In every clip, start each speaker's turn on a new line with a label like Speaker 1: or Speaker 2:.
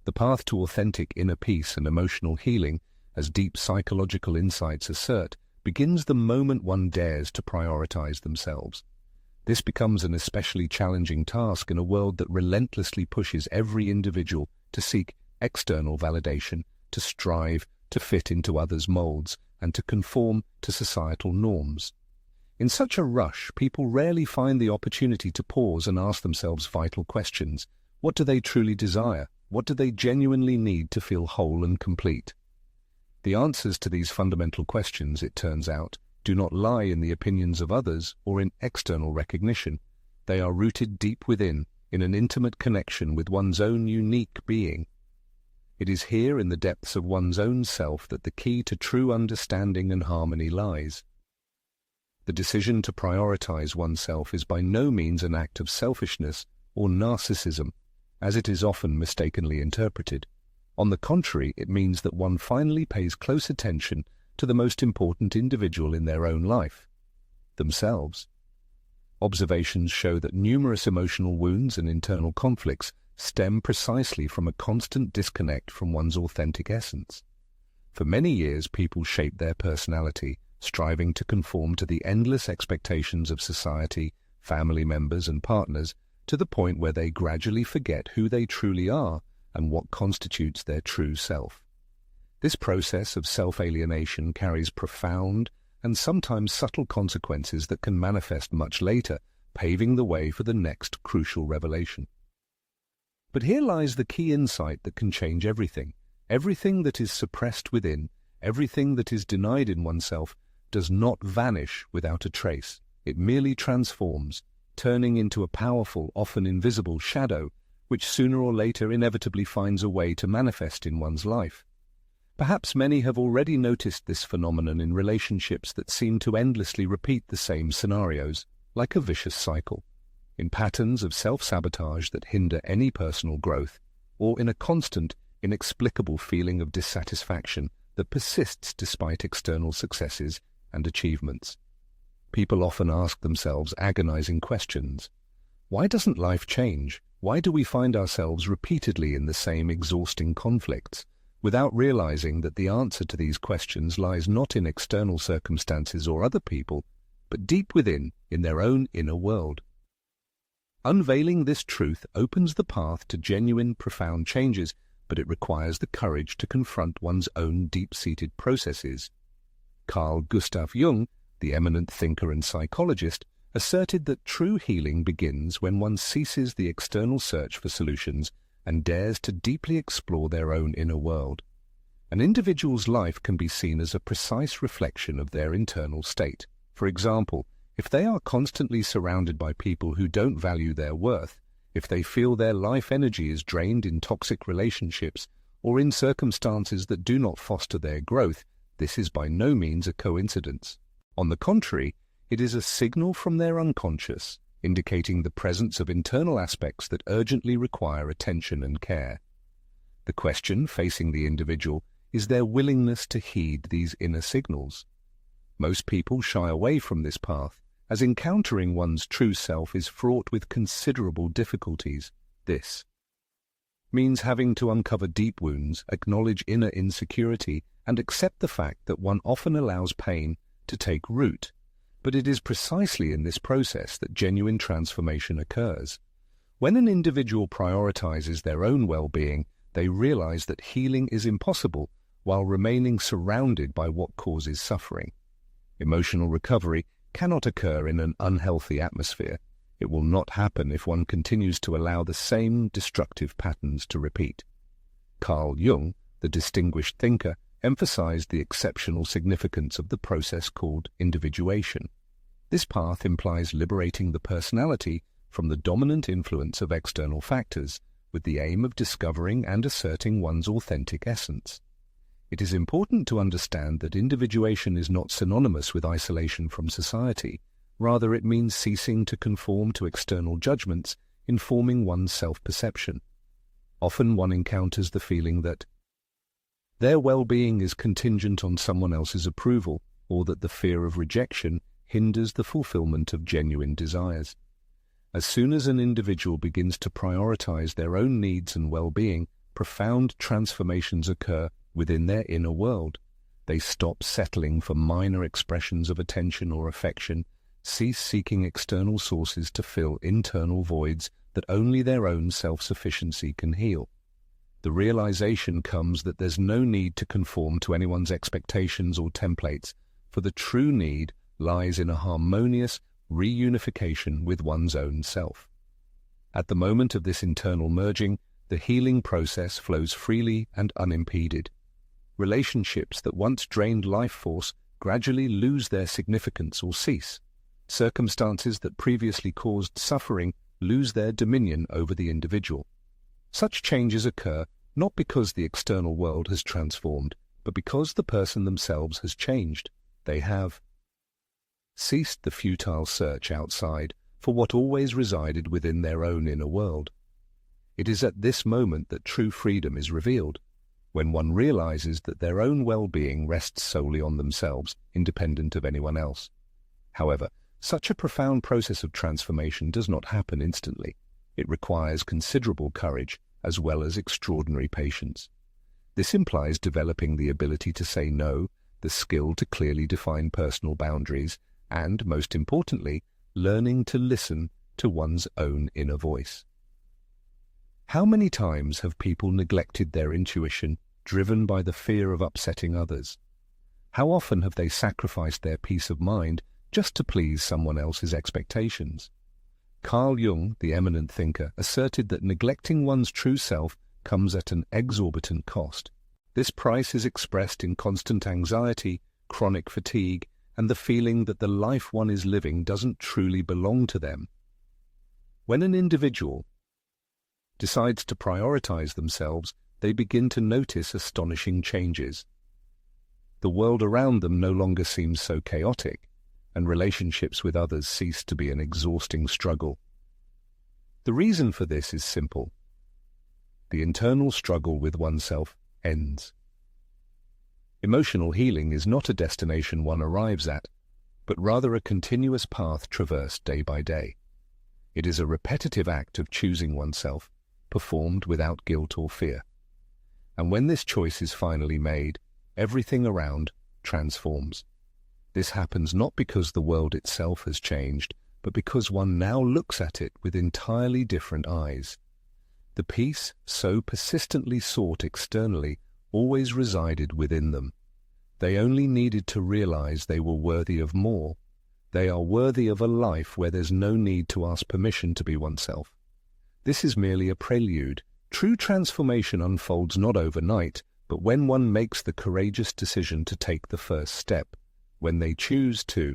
Speaker 1: The path to authentic inner peace and emotional healing, as deep psychological insights assert, begins the moment one dares to prioritize themselves. This becomes an especially challenging task in a world that relentlessly pushes every individual to seek external validation, to strive to fit into others' molds, and to conform to societal norms. In such a rush, people rarely find the opportunity to pause and ask themselves vital questions. What do they truly desire? What do they genuinely need to feel whole and complete? The answers to these fundamental questions, it turns out, do not lie in the opinions of others or in external recognition. They are rooted deep within, in an intimate connection with one's own unique being. It is here in the depths of one's own self that the key to true understanding and harmony lies. The decision to prioritize oneself is by no means an act of selfishness or narcissism, as it is often mistakenly interpreted. On the contrary, it means that one finally pays close attention to the most important individual in their own life, themselves. Observations show that numerous emotional wounds and internal conflicts stem precisely from a constant disconnect from one's authentic essence. For many years, people shape their personality, striving to conform to the endless expectations of society, family members, and partners, to the point where they gradually forget who they truly are and what constitutes their true self. This process of self-alienation carries profound and sometimes subtle consequences that can manifest much later, paving the way for the next crucial revelation. But here lies the key insight that can change everything. Everything that is suppressed within, everything that is denied in oneself, does not vanish without a trace. It merely transforms, turning into a powerful, often invisible shadow, which sooner or later inevitably finds a way to manifest in one's life. Perhaps many have already noticed this phenomenon in relationships that seem to endlessly repeat the same scenarios, like a vicious cycle, in patterns of self-sabotage that hinder any personal growth, or in a constant, inexplicable feeling of dissatisfaction that persists despite external successes and achievements. People often ask themselves agonizing questions. Why doesn't life change? Why do we find ourselves repeatedly in the same exhausting conflicts, without realizing that the answer to these questions lies not in external circumstances or other people, but deep within, in their own inner world? Unveiling this truth opens the path to genuine, profound changes, but it requires the courage to confront one's own deep-seated processes. Carl Gustav Jung, the eminent thinker and psychologist, asserted that true healing begins when one ceases the external search for solutions and dares to deeply explore their own inner world. An individual's life can be seen as a precise reflection of their internal state. For example, if they are constantly surrounded by people who don't value their worth, if they feel their life energy is drained in toxic relationships or in circumstances that do not foster their growth, this is by no means a coincidence. On the contrary, it is a signal from their unconscious, indicating the presence of internal aspects that urgently require attention and care. The question facing the individual is their willingness to heed these inner signals. Most people shy away from this path, as encountering one's true self is fraught with considerable difficulties. This means having to uncover deep wounds, acknowledge inner insecurity, and accept the fact that one often allows pain to take root. But it is precisely in this process that genuine transformation occurs. When an individual prioritizes their own well-being, they realize that healing is impossible while remaining surrounded by what causes suffering. Emotional recovery cannot occur in an unhealthy atmosphere. It will not happen if one continues to allow the same destructive patterns to repeat. Carl Jung, the distinguished thinker, emphasized the exceptional significance of the process called individuation. This path implies liberating the personality from the dominant influence of external factors, with the aim of discovering and asserting one's authentic essence. It is important to understand that individuation is not synonymous with isolation from society. Rather, it means ceasing to conform to external judgments, informing one's self-perception. Often one encounters the feeling that their well-being is contingent on someone else's approval, or that the fear of rejection hinders the fulfillment of genuine desires. As soon as an individual begins to prioritize their own needs and well-being, profound transformations occur within their inner world. They stop settling for minor expressions of attention or affection, cease seeking external sources to fill internal voids that only their own self-sufficiency can heal. The realization comes that there's no need to conform to anyone's expectations or templates, for the true need lies in a harmonious reunification with one's own self. At the moment of this internal merging, the healing process flows freely and unimpeded. Relationships that once drained life force gradually lose their significance or cease. Circumstances that previously caused suffering lose their dominion over the individual. Such changes occur not because the external world has transformed, but because the person themselves has changed. They have ceased the futile search outside for what always resided within their own inner world. It is at this moment that true freedom is revealed, when one realizes that their own well-being rests solely on themselves, independent of anyone else. However, such a profound process of transformation does not happen instantly. It requires considerable courage as well as extraordinary patience. This implies developing the ability to say no, the skill to clearly define personal boundaries, and, most importantly, learning to listen to one's own inner voice. How many times have people neglected their intuition, driven by the fear of upsetting others? How often have they sacrificed their peace of mind just to please someone else's expectations? Carl Jung, the eminent thinker, asserted that neglecting one's true self comes at an exorbitant cost. This price is expressed in constant anxiety, chronic fatigue, and the feeling that the life one is living doesn't truly belong to them. When an individual decides to prioritize themselves, they begin to notice astonishing changes. The world around them no longer seems so chaotic, and relationships with others cease to be an exhausting struggle. The reason for this is simple. The internal struggle with oneself ends. Emotional healing is not a destination one arrives at, but rather a continuous path traversed day by day. It is a repetitive act of choosing oneself, performed without guilt or fear. And when this choice is finally made, everything around transforms. This happens not because the world itself has changed, but because one now looks at it with entirely different eyes. The peace so persistently sought externally always resided within them. They only needed to realize they were worthy of more. They are worthy of a life where there's no need to ask permission to be oneself. This is merely a prelude. True transformation unfolds not overnight, but when one makes the courageous decision to take the first step, when they choose to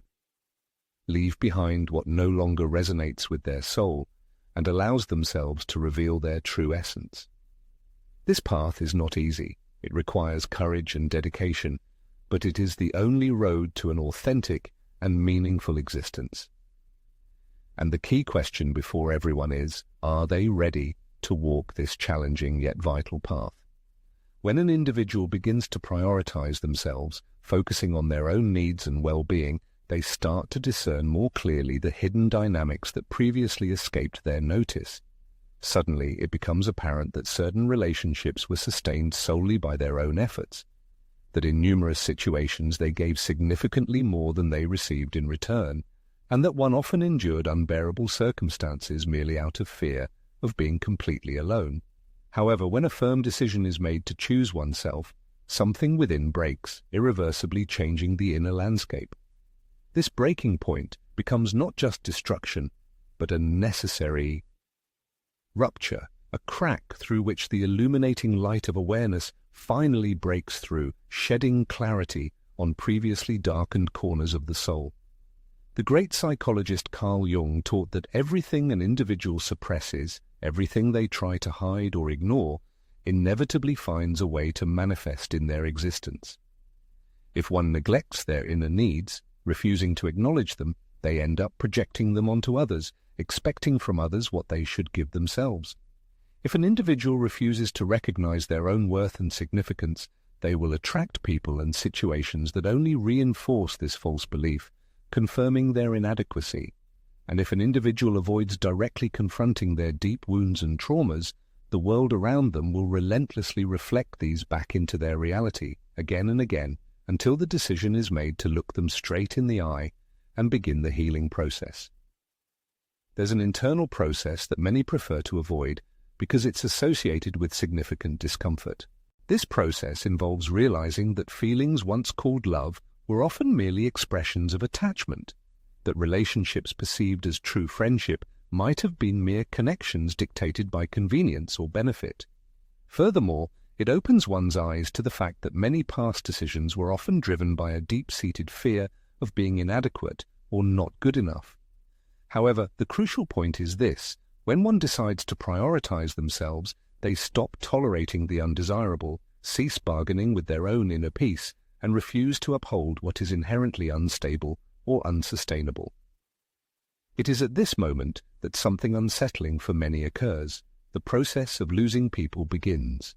Speaker 1: leave behind what no longer resonates with their soul and allows themselves to reveal their true essence. This path is not easy. It requires courage and dedication, but it is the only road to an authentic and meaningful existence. And the key question before everyone is, are they ready to walk this challenging yet vital path? When an individual begins to prioritize themselves, focusing on their own needs and well-being, they start to discern more clearly the hidden dynamics that previously escaped their notice. Suddenly, it becomes apparent that certain relationships were sustained solely by their own efforts, that in numerous situations they gave significantly more than they received in return, and that one often endured unbearable circumstances merely out of fear of being completely alone. However, when a firm decision is made to choose oneself, something within breaks, irreversibly changing the inner landscape. This breaking point becomes not just destruction, but a necessary rupture, a crack through which the illuminating light of awareness finally breaks through, shedding clarity on previously darkened corners of the soul. The great psychologist Carl Jung taught that everything an individual suppresses, everything they try to hide or ignore, inevitably finds a way to manifest in their existence. If one neglects their inner needs, refusing to acknowledge them, they end up projecting them onto others, expecting from others what they should give themselves. If an individual refuses to recognize their own worth and significance, they will attract people and situations that only reinforce this false belief, confirming their inadequacy. And if an individual avoids directly confronting their deep wounds and traumas, the world around them will relentlessly reflect these back into their reality again and again until the decision is made to look them straight in the eye and begin the healing process. There's an internal process that many prefer to avoid because it's associated with significant discomfort. This process involves realizing that feelings once called love were often merely expressions of attachment, that relationships perceived as true friendship might have been mere connections dictated by convenience or benefit. Furthermore, it opens one's eyes to the fact that many past decisions were often driven by a deep-seated fear of being inadequate or not good enough. However, the crucial point is this: when one decides to prioritize themselves, they stop tolerating the undesirable, cease bargaining with their own inner peace, and refuse to uphold what is inherently unstable or unsustainable. It is at this moment that something unsettling for many occurs. The process of losing people begins.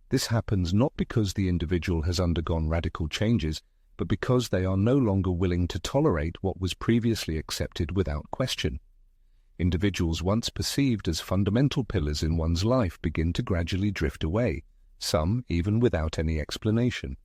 Speaker 1: This happens not because the individual has undergone radical changes, but because they are no longer willing to tolerate what was previously accepted without question. Individuals once perceived as fundamental pillars in one's life begin to gradually drift away, some even without any explanation.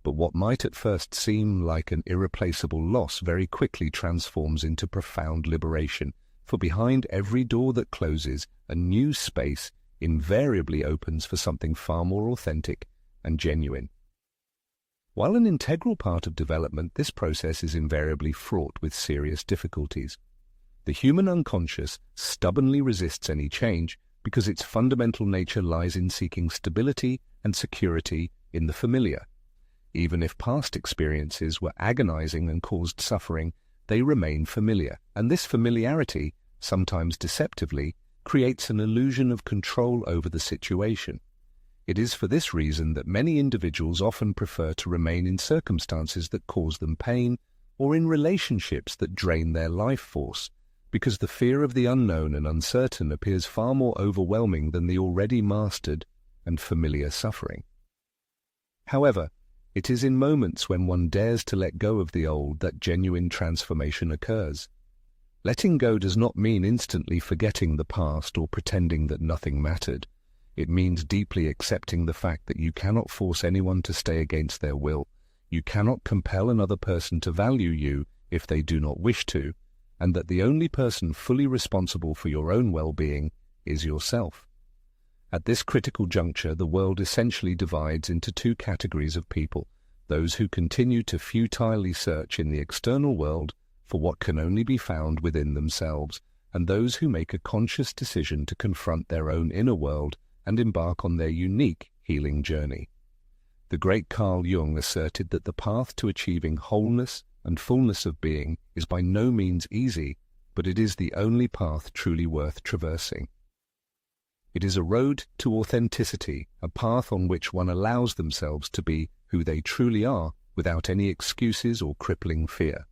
Speaker 1: But what might at first seem like an irreplaceable loss very quickly transforms into profound liberation, for behind every door that closes, a new space invariably opens for something far more authentic and genuine. While an integral part of development, this process is invariably fraught with serious difficulties. The human unconscious stubbornly resists any change because its fundamental nature lies in seeking stability and security in the familiar. Even if past experiences were agonizing and caused suffering, they remain familiar, and this familiarity, sometimes deceptively, creates an illusion of control over the situation. It is for this reason that many individuals often prefer to remain in circumstances that cause them pain or in relationships that drain their life force, because the fear of the unknown and uncertain appears far more overwhelming than the already mastered and familiar suffering. However, it is in moments when one dares to let go of the old that genuine transformation occurs. Letting go does not mean instantly forgetting the past or pretending that nothing mattered. It means deeply accepting the fact that you cannot force anyone to stay against their will. You cannot compel another person to value you if they do not wish to, and that the only person fully responsible for your own well-being is yourself. At this critical juncture, the world essentially divides into two categories of people: those who continue to futilely search in the external world for what can only be found within themselves, and those who make a conscious decision to confront their own inner world and embark on their unique healing journey. The great Carl Jung asserted that the path to achieving wholeness and fullness of being is by no means easy, but it is the only path truly worth traversing. It is a road to authenticity, a path on which one allows themselves to be who they truly are without any excuses or crippling fear.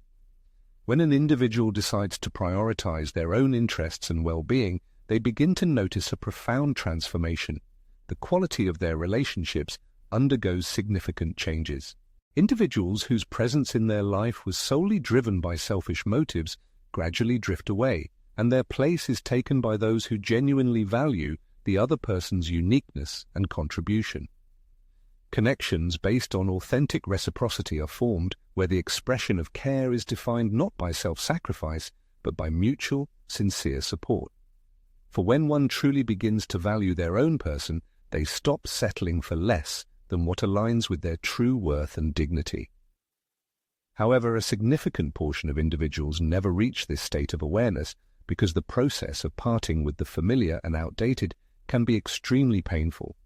Speaker 1: When an individual decides to prioritize their own interests and well-being, they begin to notice a profound transformation. The quality of their relationships undergoes significant changes. Individuals whose presence in their life was solely driven by selfish motives gradually drift away, and their place is taken by those who genuinely value the other person's uniqueness and contribution. Connections based on authentic reciprocity are formed, where the expression of care is defined not by self-sacrifice, but by mutual, sincere support. For when one truly begins to value their own person, they stop settling for less than what aligns with their true worth and dignity. However, a significant portion of individuals never reach this state of awareness because the process of parting with the familiar and outdated can be extremely painful.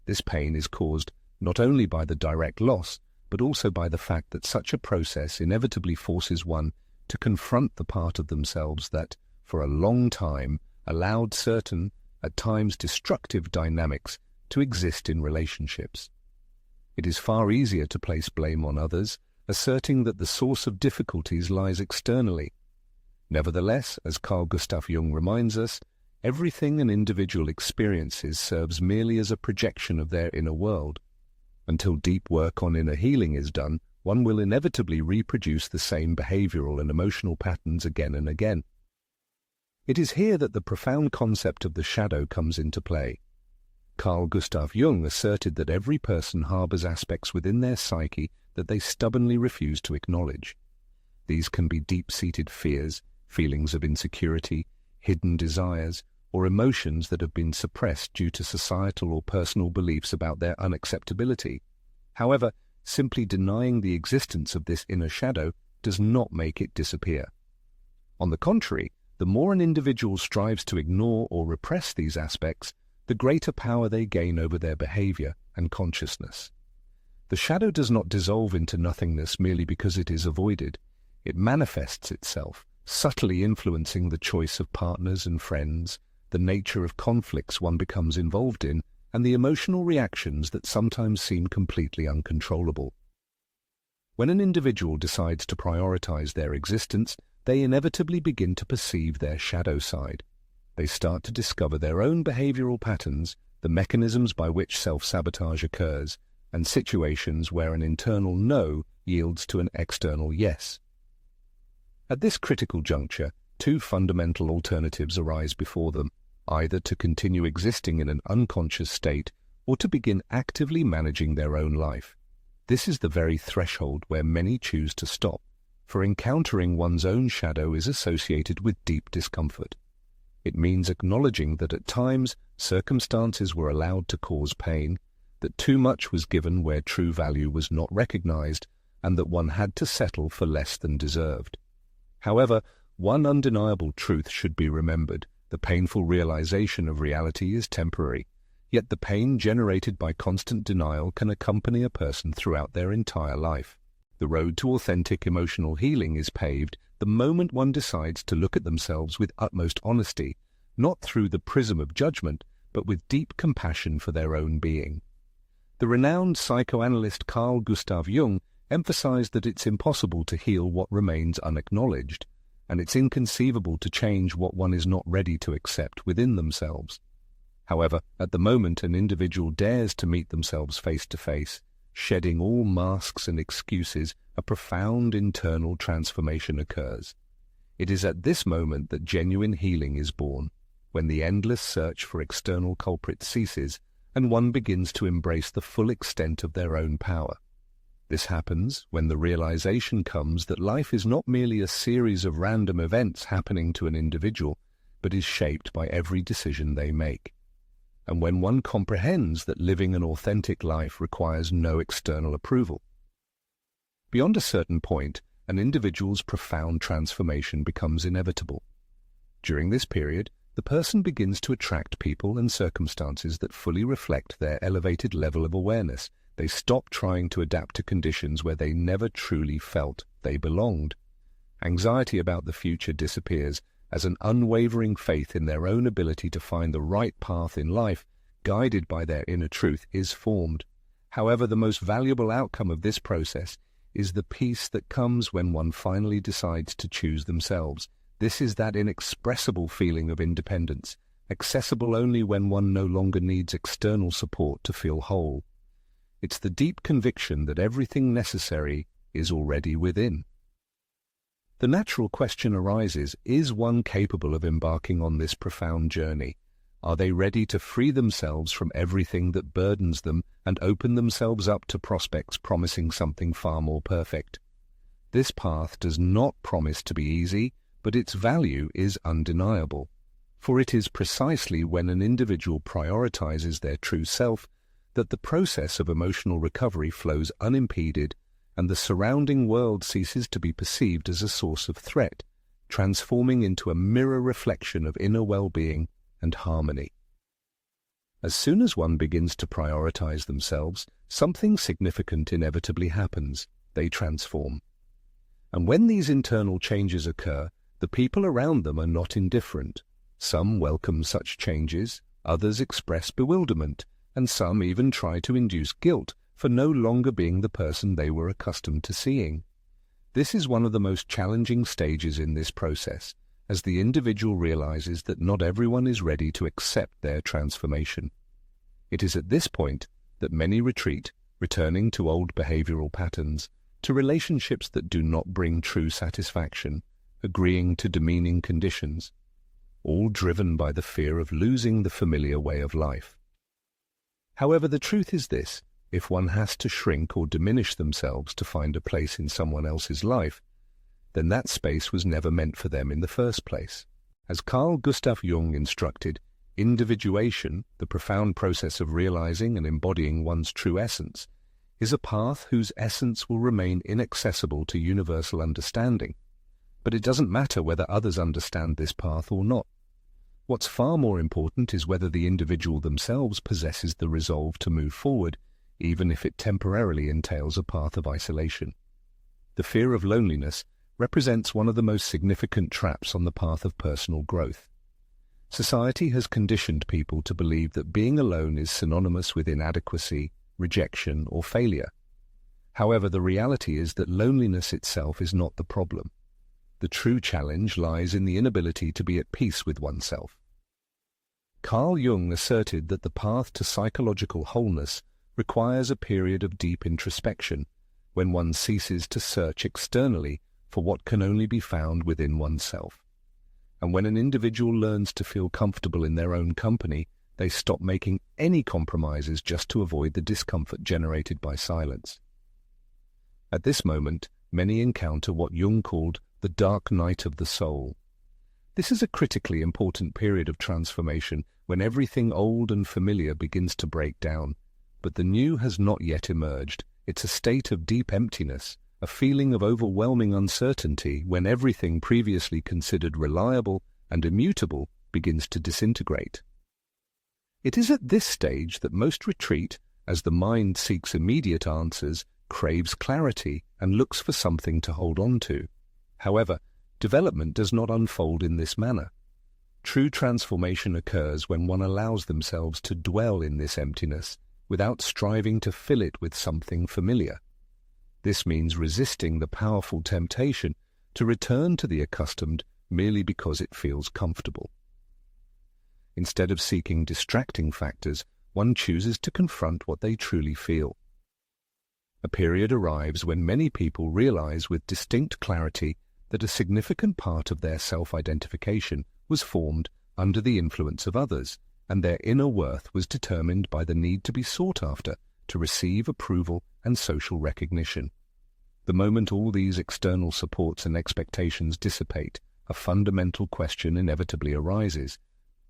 Speaker 1: This pain is caused not only by the direct loss, but also by the fact that such a process inevitably forces one to confront the part of themselves that, for a long time, allowed certain, at times destructive dynamics to exist in relationships. It is far easier to place blame on others, asserting that the source of difficulties lies externally. Nevertheless, as Carl Gustav Jung reminds us, everything an individual experiences serves merely as a projection of their inner world. Until deep work on inner healing is done, one will inevitably reproduce the same behavioral and emotional patterns again and again. It is here that the profound concept of the shadow comes into play. Carl Gustav Jung asserted that every person harbors aspects within their psyche that they stubbornly refuse to acknowledge. These can be deep-seated fears, feelings of insecurity, hidden desires, or emotions that have been suppressed due to societal or personal beliefs about their unacceptability. However, simply denying the existence of this inner shadow does not make it disappear. On the contrary, the more an individual strives to ignore or repress these aspects, the greater power they gain over their behavior and consciousness. The shadow does not dissolve into nothingness merely because it is avoided. It manifests itself, subtly influencing the choice of partners and friends, the nature of conflicts one becomes involved in, and the emotional reactions that sometimes seem completely uncontrollable. When an individual decides to prioritize their existence, they inevitably begin to perceive their shadow side. They start to discover their own behavioral patterns, the mechanisms by which self-sabotage occurs, and situations where an internal no yields to an external yes. At this critical juncture, two fundamental alternatives arise before them, either to continue existing in an unconscious state or to begin actively managing their own life. This is the very threshold where many choose to stop, for encountering one's own shadow is associated with deep discomfort. It means acknowledging that at times circumstances were allowed to cause pain, that too much was given where true value was not recognized, and that one had to settle for less than deserved. However, one undeniable truth should be remembered: the painful realization of reality is temporary, yet the pain generated by constant denial can accompany a person throughout their entire life. The road to authentic emotional healing is paved the moment one decides to look at themselves with utmost honesty, not through the prism of judgment, but with deep compassion for their own being. The renowned psychoanalyst Carl Gustav Jung emphasized that it's impossible to heal what remains unacknowledged, and it's inconceivable to change what one is not ready to accept within themselves. However, at the moment an individual dares to meet themselves face to face, shedding all masks and excuses, a profound internal transformation occurs. It is at this moment that genuine healing is born, when the endless search for external culprits ceases and one begins to embrace the full extent of their own power. This happens when the realization comes that life is not merely a series of random events happening to an individual, but is shaped by every decision they make. And when one comprehends that living an authentic life requires no external approval. Beyond a certain point, an individual's profound transformation becomes inevitable. During this period, the person begins to attract people and circumstances that fully reflect their elevated level of awareness. They stop trying to adapt to conditions where they never truly felt they belonged. Anxiety about the future disappears, as an unwavering faith in their own ability to find the right path in life, guided by their inner truth, is formed. However, the most valuable outcome of this process is the peace that comes when one finally decides to choose themselves. This is that inexpressible feeling of independence, accessible only when one no longer needs external support to feel whole. It's the deep conviction that everything necessary is already within. The natural question arises, is one capable of embarking on this profound journey? Are they ready to free themselves from everything that burdens them and open themselves up to prospects promising something far more perfect? This path does not promise to be easy, but its value is undeniable. For it is precisely when an individual prioritizes their true self that the process of emotional recovery flows unimpeded, and the surrounding world ceases to be perceived as a source of threat, transforming into a mirror reflection of inner well-being and harmony. As soon as one begins to prioritize themselves, something significant inevitably happens. They transform. And when these internal changes occur, the people around them are not indifferent. Some welcome such changes, others express bewilderment, and some even try to induce guilt for no longer being the person they were accustomed to seeing. This is one of the most challenging stages in this process, as the individual realizes that not everyone is ready to accept their transformation. It is at this point that many retreat, returning to old behavioral patterns, to relationships that do not bring true satisfaction, agreeing to demeaning conditions, all driven by the fear of losing the familiar way of life. However, the truth is this: if one has to shrink or diminish themselves to find a place in someone else's life, then that space was never meant for them in the first place. As Carl Gustav Jung instructed, individuation, the profound process of realizing and embodying one's true essence, is a path whose essence will remain inaccessible to universal understanding. But it doesn't matter whether others understand this path or not. What's far more important is whether the individual themselves possesses the resolve to move forward, even if it temporarily entails a path of isolation. The fear of loneliness represents one of the most significant traps on the path of personal growth. Society has conditioned people to believe that being alone is synonymous with inadequacy, rejection, or failure. However, the reality is that loneliness itself is not the problem. The true challenge lies in the inability to be at peace with oneself. Carl Jung asserted that the path to psychological wholeness requires a period of deep introspection, when one ceases to search externally for what can only be found within oneself. And when an individual learns to feel comfortable in their own company, they stop making any compromises just to avoid the discomfort generated by silence. At this moment, many encounter what Jung called the dark night of the soul. This is a critically important period of transformation when everything old and familiar begins to break down, but the new has not yet emerged. It's a state of deep emptiness, a feeling of overwhelming uncertainty when everything previously considered reliable and immutable begins to disintegrate. It is at this stage that most retreat, as the mind seeks immediate answers, craves clarity, and looks for something to hold on to. However, development does not unfold in this manner. True transformation occurs when one allows themselves to dwell in this emptiness without striving to fill it with something familiar. This means resisting the powerful temptation to return to the accustomed merely because it feels comfortable. Instead of seeking distracting factors, one chooses to confront what they truly feel. A period arrives when many people realize with distinct clarity that a significant part of their self-identification was formed under the influence of others, and their inner worth was determined by the need to be sought after, to receive approval and social recognition. The moment all these external supports and expectations dissipate, a fundamental question inevitably arises.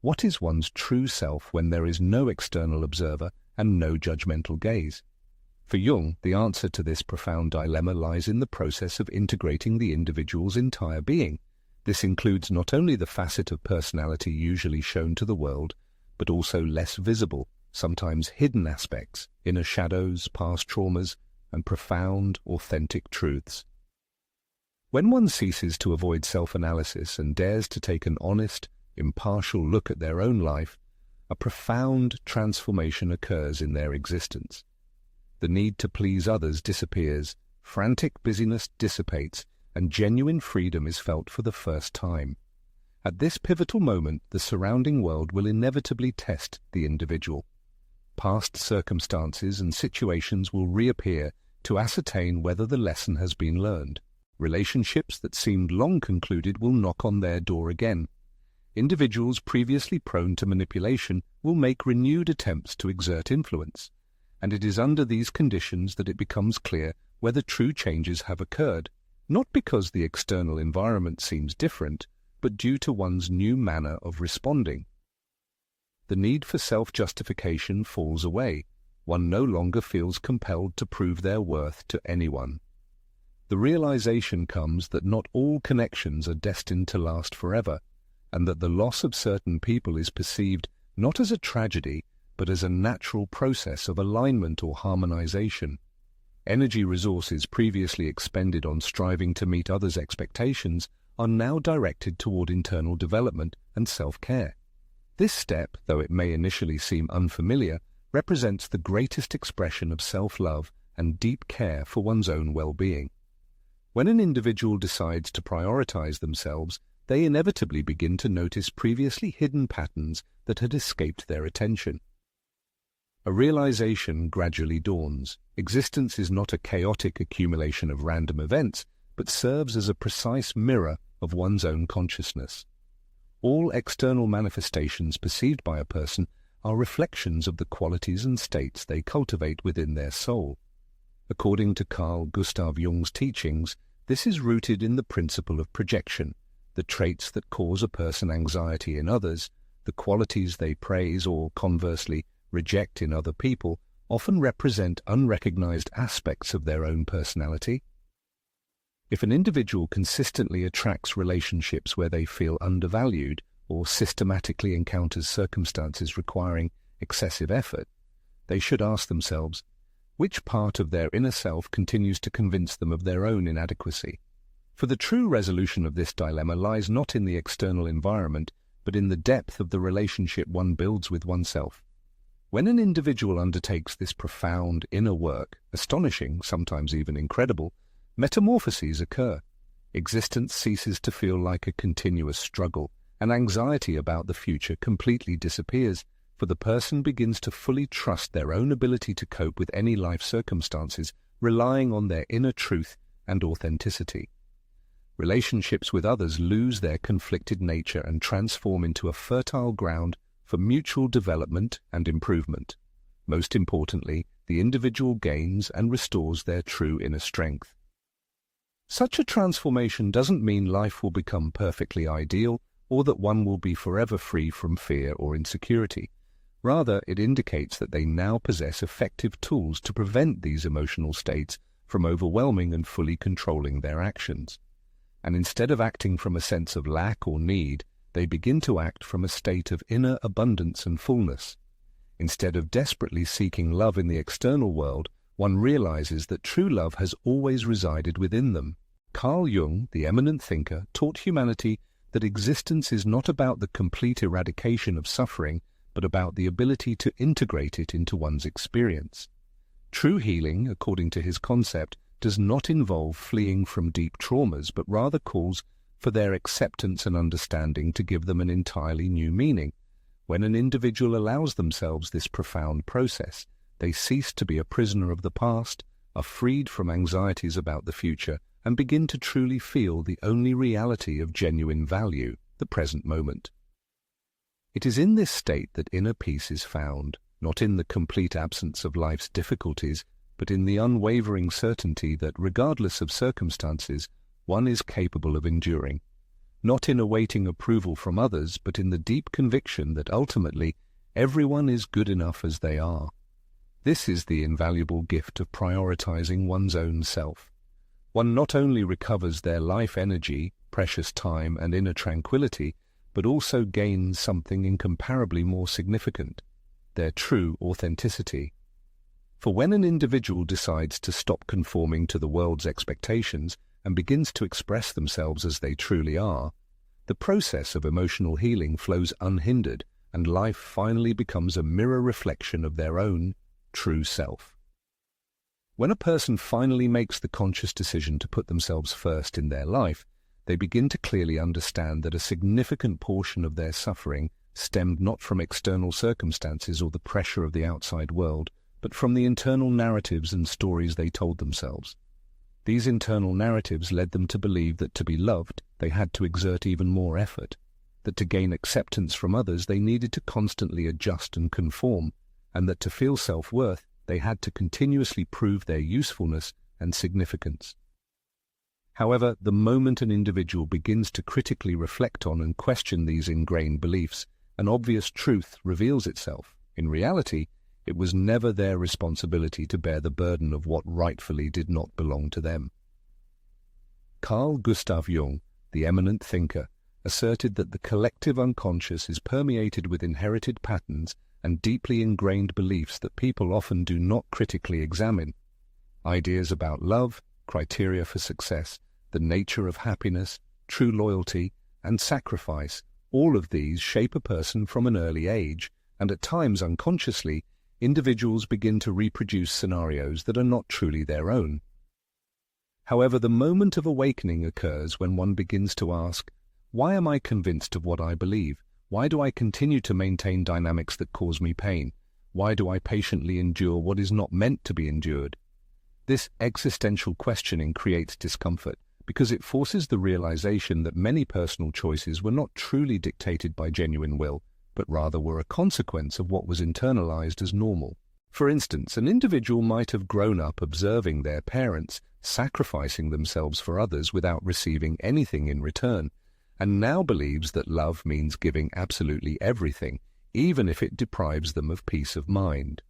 Speaker 1: What is one's true self when there is no external observer and no judgmental gaze? For Jung, the answer to this profound dilemma lies in the process of integrating the individual's entire being. This includes not only the facet of personality usually shown to the world, but also less visible, sometimes hidden aspects, inner shadows, past traumas, and profound, authentic truths. When one ceases to avoid self-analysis and dares to take an honest, impartial look at their own life, a profound transformation occurs in their existence. The need to please others disappears, frantic busyness dissipates, and genuine freedom is felt for the first time. At this pivotal moment, the surrounding world will inevitably test the individual. Past circumstances and situations will reappear to ascertain whether the lesson has been learned. Relationships that seemed long concluded will knock on their door again. Individuals previously prone to manipulation will make renewed attempts to exert influence. And it is under these conditions that it becomes clear whether true changes have occurred, not because the external environment seems different, but due to one's new manner of responding. The need for self-justification falls away. One no longer feels compelled to prove their worth to anyone. The realization comes that not all connections are destined to last forever, and that the loss of certain people is perceived not as a tragedy, but as a natural process of alignment or harmonization. Energy resources previously expended on striving to meet others' expectations are now directed toward internal development and self-care. This step, though it may initially seem unfamiliar, represents the greatest expression of self-love and deep care for one's own well-being. When an individual decides to prioritize themselves, they inevitably begin to notice previously hidden patterns that had escaped their attention. A realization gradually dawns. Existence is not a chaotic accumulation of random events, but serves as a precise mirror of one's own consciousness. All external manifestations perceived by a person are reflections of the qualities and states they cultivate within their soul. According to Carl Gustav Jung's teachings, this is rooted in the principle of projection. The traits that cause a person anxiety in others, the qualities they praise or, conversely, reject in other people, often represent unrecognized aspects of their own personality. If an individual consistently attracts relationships where they feel undervalued or systematically encounters circumstances requiring excessive effort, they should ask themselves, which part of their inner self continues to convince them of their own inadequacy? For the true resolution of this dilemma lies not in the external environment, but in the depth of the relationship one builds with oneself. When an individual undertakes this profound inner work, astonishing, sometimes even incredible, metamorphoses occur. Existence ceases to feel like a continuous struggle, and anxiety about the future completely disappears, for the person begins to fully trust their own ability to cope with any life circumstances, relying on their inner truth and authenticity. Relationships with others lose their conflicted nature and transform into a fertile ground for mutual development and improvement. Most importantly, the individual gains and restores their true inner strength. Such a transformation doesn't mean life will become perfectly ideal or that one will be forever free from fear or insecurity. Rather, it indicates that they now possess effective tools to prevent these emotional states from overwhelming and fully controlling their actions. And instead of acting from a sense of lack or need, they begin to act from a state of inner abundance and fullness. Instead of desperately seeking love in the external world, one realizes that true love has always resided within them. Carl Jung, the eminent thinker, taught humanity that existence is not about the complete eradication of suffering, but about the ability to integrate it into one's experience. True healing, according to his concept, does not involve fleeing from deep traumas, but rather calls for their acceptance and understanding to give them an entirely new meaning. When an individual allows themselves this profound process, they cease to be a prisoner of the past, are freed from anxieties about the future, and begin to truly feel the only reality of genuine value, the present moment. It is in this state that inner peace is found, not in the complete absence of life's difficulties, but in the unwavering certainty that, regardless of circumstances, one is capable of enduring. Not in awaiting approval from others, but in the deep conviction that ultimately everyone is good enough as they are. This is the invaluable gift of prioritizing one's own self. One not only recovers their life energy, precious time, and inner tranquility, but also gains something incomparably more significant, their true authenticity. For when an individual decides to stop conforming to the world's expectations and begins to express themselves as they truly are, the process of emotional healing flows unhindered, and life finally becomes a mirror reflection of their own true self. When a person finally makes the conscious decision to put themselves first in their life, they begin to clearly understand that a significant portion of their suffering stemmed not from external circumstances or the pressure of the outside world, but from the internal narratives and stories they told themselves. These internal narratives led them to believe that to be loved, they had to exert even more effort, that to gain acceptance from others, they needed to constantly adjust and conform, and that to feel self-worth, they had to continuously prove their usefulness and significance. However, the moment an individual begins to critically reflect on and question these ingrained beliefs, an obvious truth reveals itself. In reality, it was never their responsibility to bear the burden of what rightfully did not belong to them. Carl Gustav Jung, the eminent thinker, asserted that the collective unconscious is permeated with inherited patterns and deeply ingrained beliefs that people often do not critically examine. Ideas about love, criteria for success, the nature of happiness, true loyalty, and sacrifice, all of these shape a person from an early age, and at times unconsciously, individuals begin to reproduce scenarios that are not truly their own. However, the moment of awakening occurs when one begins to ask, why am I convinced of what I believe? Why do I continue to maintain dynamics that cause me pain? Why do I patiently endure what is not meant to be endured? This existential questioning creates discomfort because it forces the realization that many personal choices were not truly dictated by genuine will, but rather were a consequence of what was internalized as normal. For instance, an individual might have grown up observing their parents sacrificing themselves for others without receiving anything in return, and now believes that love means giving absolutely everything, even if it deprives them of peace of mind.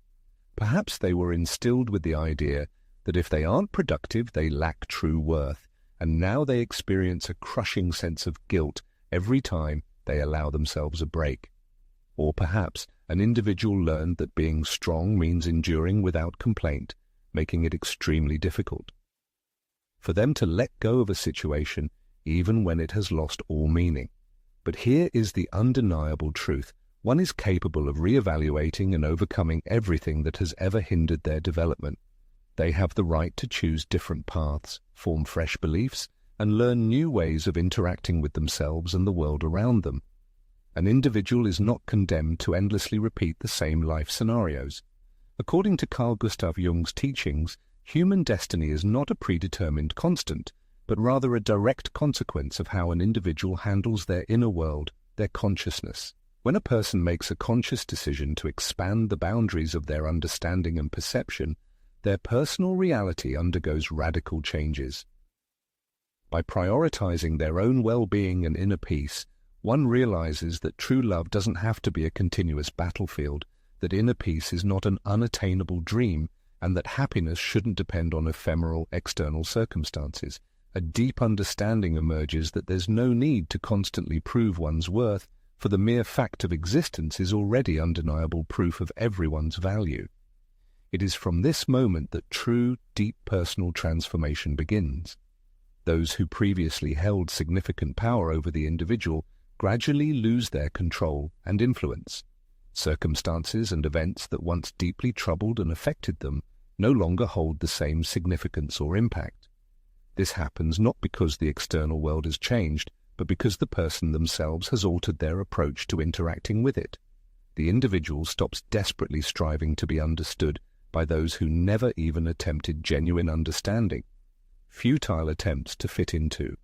Speaker 1: Perhaps they were instilled with the idea that if they aren't productive, they lack true worth, and now they experience a crushing sense of guilt every time they allow themselves a break. Or perhaps an individual learned that being strong means enduring without complaint, making it extremely difficult for them to let go of a situation even when it has lost all meaning. But here is the undeniable truth. One is capable of reevaluating and overcoming everything that has ever hindered their development. They have the right to choose different paths, form fresh beliefs, and learn new ways of interacting with themselves and the world around them. An individual is not condemned to endlessly repeat the same life scenarios. According to Carl Gustav Jung's teachings, human destiny is not a predetermined constant, but rather a direct consequence of how an individual handles their inner world, their consciousness. When a person makes a conscious decision to expand the boundaries of their understanding and perception, their personal reality undergoes radical changes. By prioritizing their own well-being and inner peace, one realizes that true love doesn't have to be a continuous battlefield, that inner peace is not an unattainable dream, and that happiness shouldn't depend on ephemeral external circumstances. A deep understanding emerges that there's no need to constantly prove one's worth, for the mere fact of existence is already undeniable proof of everyone's value. It is from this moment that true, deep personal transformation begins. Those who previously held significant power over the individual gradually lose their control and influence. Circumstances and events that once deeply troubled and affected them no longer hold the same significance or impact. This happens not because the external world has changed, but because the person themselves has altered their approach to interacting with it. The individual stops desperately striving to be understood by those who never even attempted genuine understanding. Futile attempts to fit into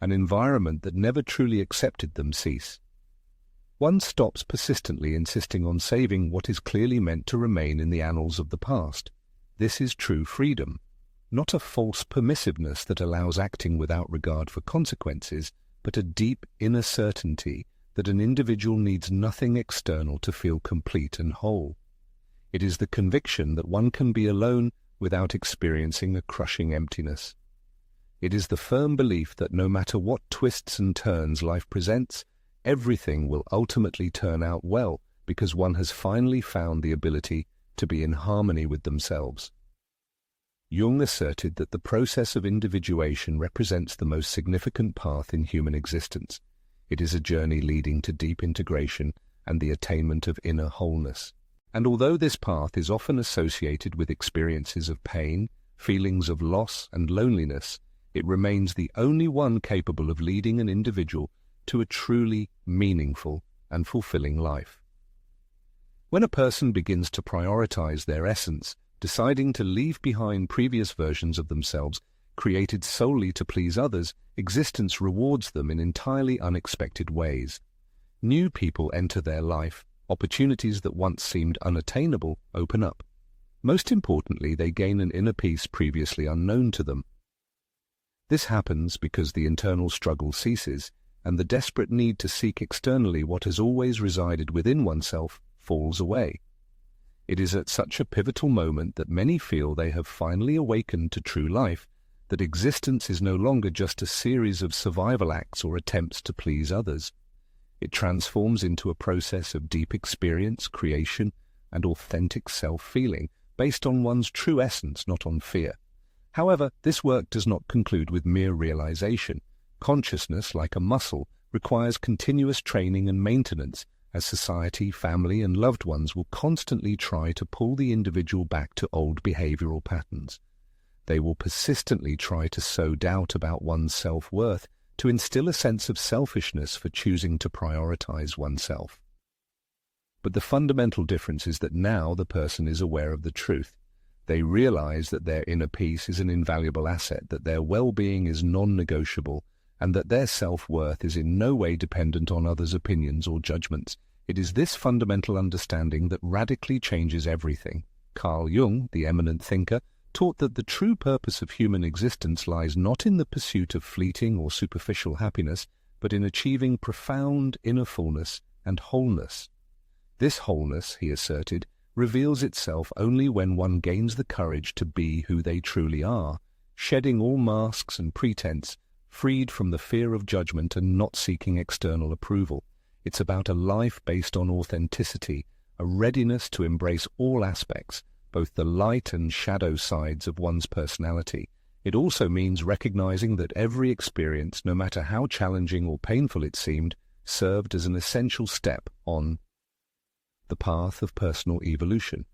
Speaker 1: an environment that never truly accepted them cease. One stops persistently insisting on saving what is clearly meant to remain in the annals of the past. This is true freedom, not a false permissiveness that allows acting without regard for consequences, but a deep inner certainty that an individual needs nothing external to feel complete and whole. It is the conviction that one can be alone without experiencing a crushing emptiness. It is the firm belief that no matter what twists and turns life presents, everything will ultimately turn out well because one has finally found the ability to be in harmony with themselves. Jung asserted that the process of individuation represents the most significant path in human existence. It is a journey leading to deep integration and the attainment of inner wholeness. And although this path is often associated with experiences of pain, feelings of loss and loneliness, it remains the only one capable of leading an individual to a truly meaningful and fulfilling life. When a person begins to prioritize their essence, deciding to leave behind previous versions of themselves created solely to please others, existence rewards them in entirely unexpected ways. New people enter their life, opportunities that once seemed unattainable open up. Most importantly, they gain an inner peace previously unknown to them. This happens because the internal struggle ceases, and the desperate need to seek externally what has always resided within oneself falls away. It is at such a pivotal moment that many feel they have finally awakened to true life, that existence is no longer just a series of survival acts or attempts to please others. It transforms into a process of deep experience, creation, and authentic self-feeling, based on one's true essence, not on fear. However, this work does not conclude with mere realization. Consciousness, like a muscle, requires continuous training and maintenance, as society, family, and loved ones will constantly try to pull the individual back to old behavioral patterns. They will persistently try to sow doubt about one's self-worth, to instill a sense of selfishness for choosing to prioritize oneself. But the fundamental difference is that now the person is aware of the truth. They realize that their inner peace is an invaluable asset, that their well-being is non-negotiable, and that their self-worth is in no way dependent on others' opinions or judgments. It is this fundamental understanding that radically changes everything. Carl Jung, the eminent thinker, taught that the true purpose of human existence lies not in the pursuit of fleeting or superficial happiness, but in achieving profound inner fullness and wholeness. This wholeness, he asserted, reveals itself only when one gains the courage to be who they truly are, shedding all masks and pretense, freed from the fear of judgment and not seeking external approval. It's about a life based on authenticity, a readiness to embrace all aspects, both the light and shadow sides of one's personality. It also means recognizing that every experience, no matter how challenging or painful it seemed, served as an essential step on the path of personal evolution.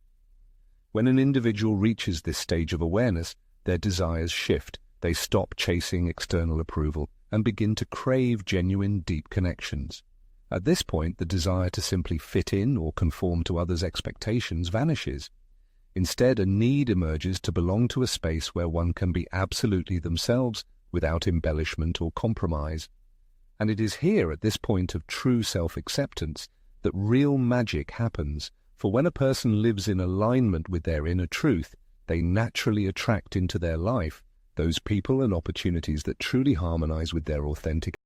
Speaker 1: When an individual reaches this stage of awareness, their desires shift. They stop chasing external approval and begin to crave genuine, deep connections. At this point, the desire to simply fit in or conform to others' expectations vanishes. Instead, a need emerges to belong to a space where one can be absolutely themselves without embellishment or compromise. And it is here, at this point of true self-acceptance, that real magic happens, for when a person lives in alignment with their inner truth, they naturally attract into their life those people and opportunities that truly harmonize with their authentic